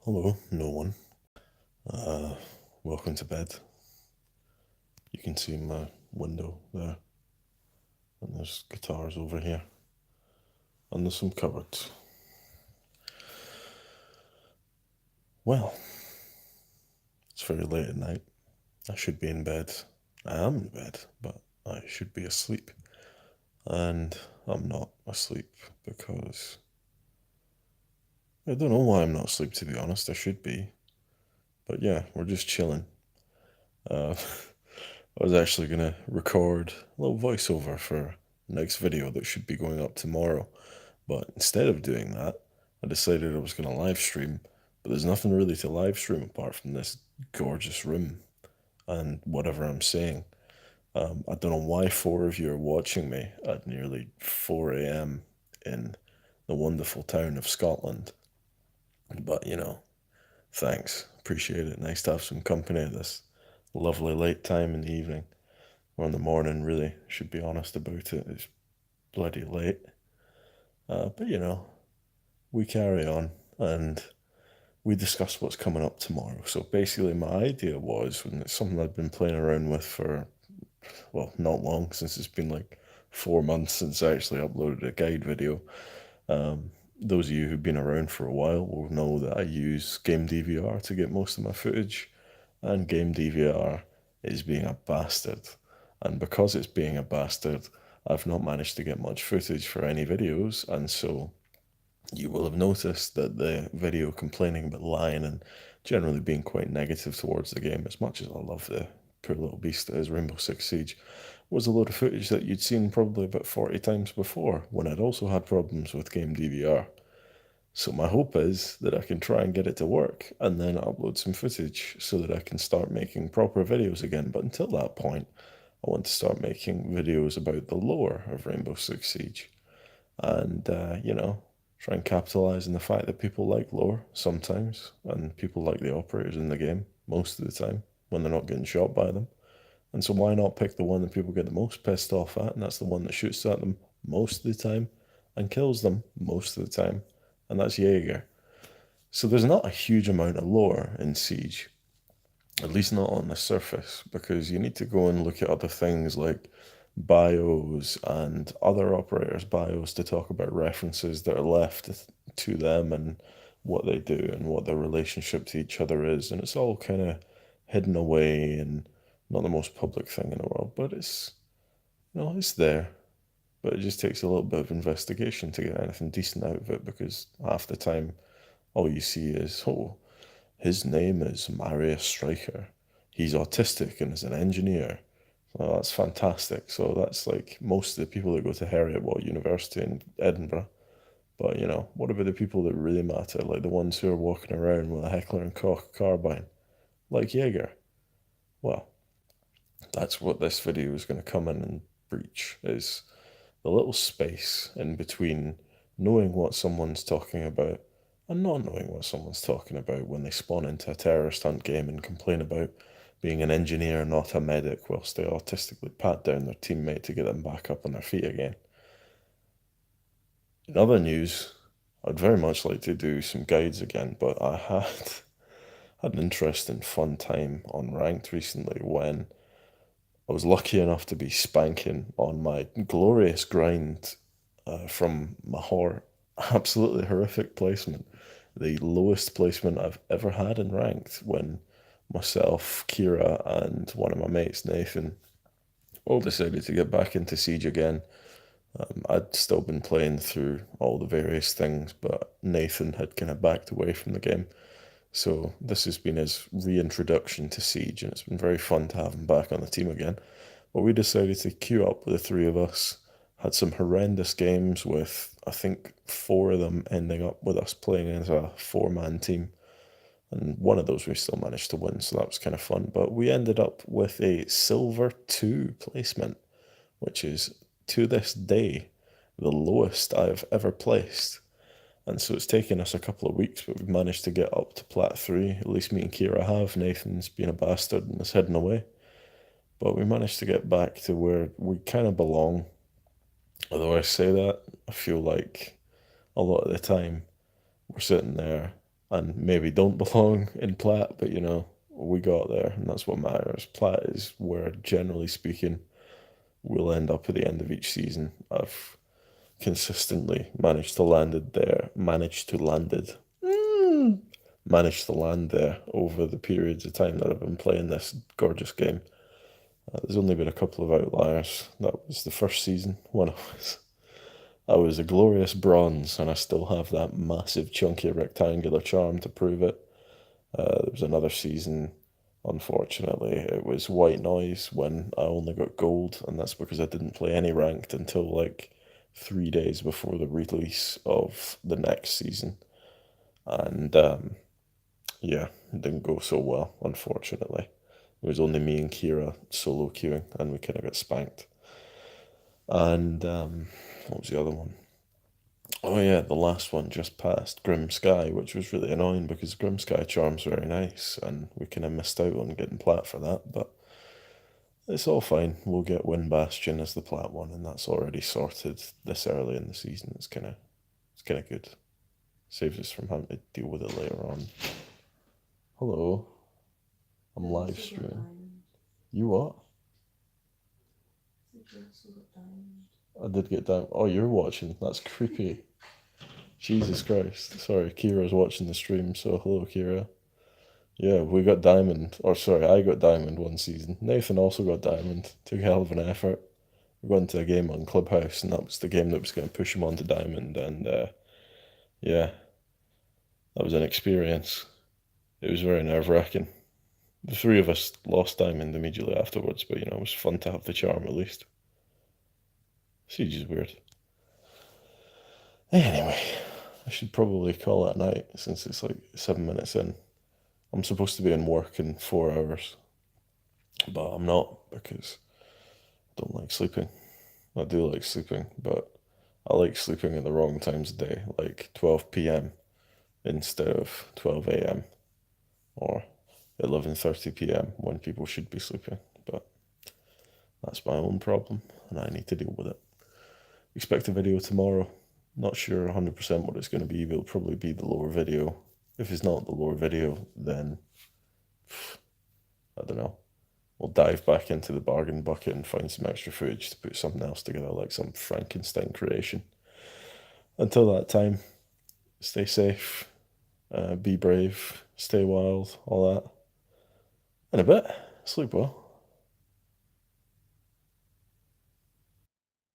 Hello, no one. Uh, Welcome to bed. You can see my window there, and there's guitars over here, and there's some cupboards. Well, it's very late at night. I should be in bed. I am in bed, but I should be asleep. And I'm not asleep because I don't know why I'm not asleep, to be honest. I should be. But yeah, we're just chilling. Uh, I was actually going to record a little voiceover for next video that should be going up tomorrow. But instead of doing that, I decided I was going to live stream. But there's nothing really to live stream apart from this gorgeous room and whatever I'm saying. I don't know why four of you are watching me at nearly 4 a.m. in the wonderful town of Scotland. But, thanks. Appreciate it. Nice to have some company at this lovely late time in the evening. Or in the morning, really. Should be honest about it. It's bloody late. But, we carry on and we discuss what's coming up tomorrow. So basically, my idea was, and it's something I've been playing around with for, well, not long, since it's been like 4 months since I actually uploaded a guide video. Those of you who've been around for a while will know that I use Game DVR to get most of my footage, and Game DVR is being a bastard. And because it's being a bastard, I've not managed to get much footage for any videos, and so you will have noticed that the video complaining about lying and generally being quite negative towards the game, as much as I love the poor little beast that is Rainbow Six Siege, was a load of footage that you'd seen probably about 40 times before, when I'd also had problems with Game DVR. So my hope is that I can try and get it to work and then upload some footage so that I can start making proper videos again. But until that point, I want to start making videos about the lore of Rainbow Six Siege. And, try and capitalize on the fact that people like lore sometimes, and people like the operators in the game most of the time when they're not getting shot by them. And so why not pick the one that people get the most pissed off at, and that's the one that shoots at them most of the time and kills them most of the time, and that's Jaeger. So there's not a huge amount of lore in Siege, at least not on the surface, because you need to go and look at other things like bios and other operators' bios to talk about references that are left to them and what they do and what their relationship to each other is. And it's all kind of hidden away and not the most public thing in the world, but it's there. But it just takes a little bit of investigation to get anything decent out of it, because half the time all you see is, oh, his name is Marius Stryker. He's autistic and is an engineer. Well, that's fantastic. So that's like most of the people that go to Heriot-Watt University in Edinburgh. But, what about the people that really matter, like the ones who are walking around with a Heckler and Koch carbine, like Jaeger? Well, that's what this video is going to come in and breach, is the little space in between knowing what someone's talking about and not knowing what someone's talking about when they spawn into a terrorist hunt game and complain about being an engineer, not a medic, whilst they autistically pat down their teammate to get them back up on their feet again. In other news, I'd very much like to do some guides again, but I had an interesting fun time on ranked recently when I was lucky enough to be spanking on my glorious grind from my absolutely horrific placement, the lowest placement I've ever had in ranked, when myself, Kira, and one of my mates, Nathan, all decided to get back into Siege again. I'd still been playing through all the various things, but Nathan had kind of backed away from the game. So this has been his reintroduction to Siege, and it's been very fun to have him back on the team again. But we decided to queue up with the three of us, had some horrendous games with, I think, four of them ending up with us playing as a four-man team. And one of those we still managed to win, so that was kind of fun. But we ended up with a Silver 2 placement, which is, to this day, the lowest I've ever placed. And so it's taken us a couple of weeks, but we've managed to get up to Plat 3. At least me and Kira have. Nathan's been a bastard and is heading away. But we managed to get back to where we kind of belong. Although I say that, I feel like a lot of the time we're sitting there and maybe don't belong in Platt, but we got there, and that's what matters. Platt is where, generally speaking, we'll end up at the end of each season. I've consistently managed to landed there, managed to land there over the periods of time that I've been playing this gorgeous game. There's only been a couple of outliers. That was the first season when I was a glorious bronze, and I still have that massive chunky rectangular charm to prove it. There was another season, unfortunately, it was white noise when I only got gold, and that's because I didn't play any ranked until like 3 days before the release of the next season. And yeah, it didn't go so well, unfortunately. It was only me and Kira solo queuing, and we kind of got spanked. And what was the other one? Oh yeah, the last one just passed Grim Sky, which was really annoying because Grim Sky charm's very nice, and we kind of missed out on getting Plat for that, but it's all fine. We'll get Wind Bastion as the Plat one, and that's already sorted this early in the season. It's kind of good. Saves us from having to deal with it later on. Hello. I'm live streaming. You what? I did get down. Oh, you're watching. That's creepy. Jesus Christ. Sorry, Kira's watching the stream, so hello, Kira. Yeah, we got diamond. Or sorry, I got diamond one season. Nathan also got diamond. Took a hell of an effort. We went to a game on Clubhouse, and that was the game that was going to push him on to diamond, and yeah, that was an experience. It was very nerve-wracking. The three of us lost diamond immediately afterwards, but it was fun to have the charm at least. Siege is weird. Anyway, I should probably call it a night since it's like 7 minutes in. I'm supposed to be in work in 4 hours, but I'm not because I don't like sleeping. I do like sleeping, but I like sleeping at the wrong times of day, like 12 p.m. instead of 12 a.m. or 11:30 p.m. when people should be sleeping, but that's my own problem, and I need to deal with it. Expect a video tomorrow. Not sure 100% what it's going to be, but it'll probably be the lower video. If it's not the lower video, then I don't know. We'll dive back into the bargain bucket and find some extra footage to put something else together, like some Frankenstein creation. Until that time, stay safe, be brave, stay wild, all that. In a bit, sleep well.